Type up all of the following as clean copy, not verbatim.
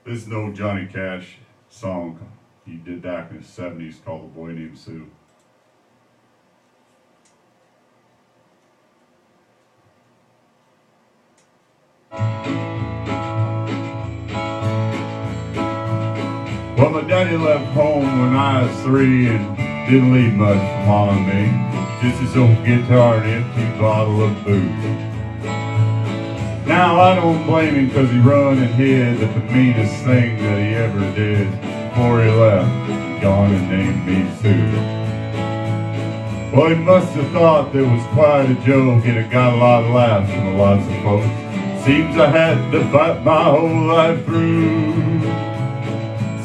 This is an old Johnny Cash song he did back in the 70s called A Boy Named Sue. Well, my daddy left home when I was 3 and didn't leave much for Mom and me. Just his old guitar and an empty bottle of booze. Now I don't blame him because he run and hid at the meanest thing that he ever did before he left, gone and named me Sue. Well, he must have thought that was quite a joke and it got a lot of laughs from lots of folks. Seems I had to fight my whole life through.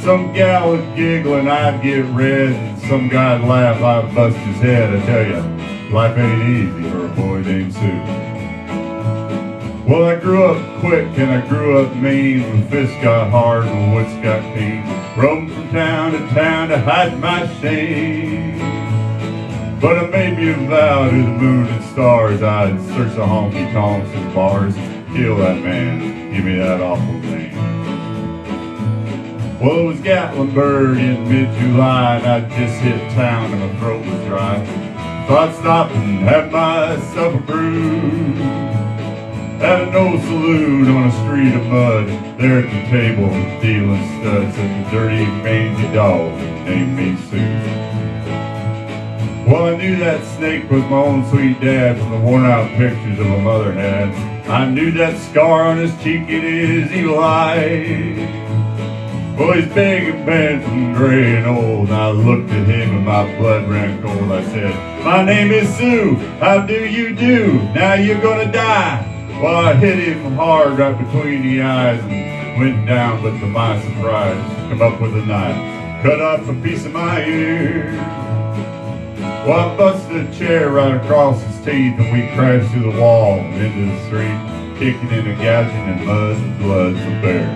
Some gal would giggle and I'd get red, and some guy'd laugh, I'd bust his head. I tell you, life ain't easy for a boy named Sue. Well, I grew up quick and I grew up mean. When fists got hard and woods got clean. Roamed from town to hide my shame. But I made me a vow to the moon and stars, I'd search the honky-tonks and bars, kill that man, give me that awful name. Well, it was Gatlinburg in mid-July, and I'd just hit town and my throat was dry. So I'd stop and have myself a brew at an old saloon on a street of mud. There at the table, dealing studs, at the dirty, mangy dog named me Sue. Well, I knew that snake was my own sweet dad from the worn-out pictures of a mother had. I knew that scar on his cheek in his evil eye. Well, he's big and bent and gray and old, and I looked at him and my blood ran cold. I said, "My name is Sue, how do you do? Now you're gonna die." Well, I hit him hard right between the eyes and went down, but to my surprise, come up with a knife, cut off a piece of my ear. Well, I busted a chair right across his teeth and we crashed through the wall and into the street, kicking and gouging in mud and blood for bear.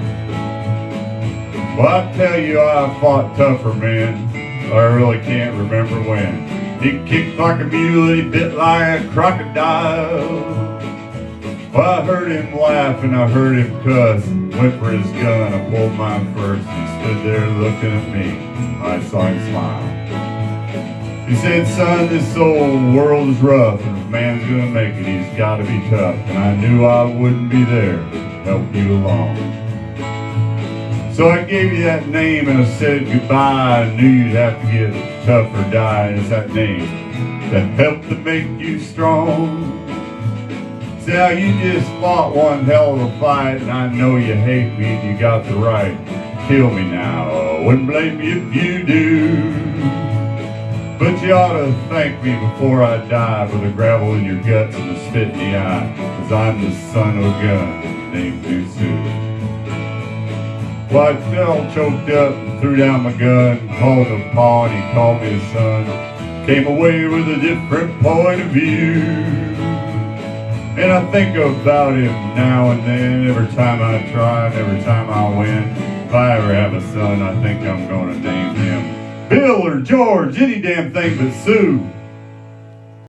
Well, I tell you, I fought tougher men, I really can't remember when. He kicked like a mule, he bit like a crocodile. Well, I heard him laugh and I heard him cuss, went for his gun, I pulled mine first. He stood there looking at me, I saw him smile. He said, "Son, this old world is rough, and if a man's gonna make it, he's gotta be tough." And I knew I wouldn't be there to help you along. So I gave you that name and I said goodbye. I knew you'd have to get tough or die, and it's that name that helped to make you strong. See how you just fought one hell of a fight, and I know you hate me and you got the right to kill me now. I wouldn't blame you if you do. But you ought to thank me before I die for the gravel in your guts and the spit in the eye, 'cause I'm the son of a gun named Sue. Well, I fell choked up and threw down my gun, called him Pa and he called me his son. Came away with a different point of view. And I think about him now and then, every time I try and every time I win. If I ever have a son, I think I'm gonna name him Bill or George, any damn thing but Sue.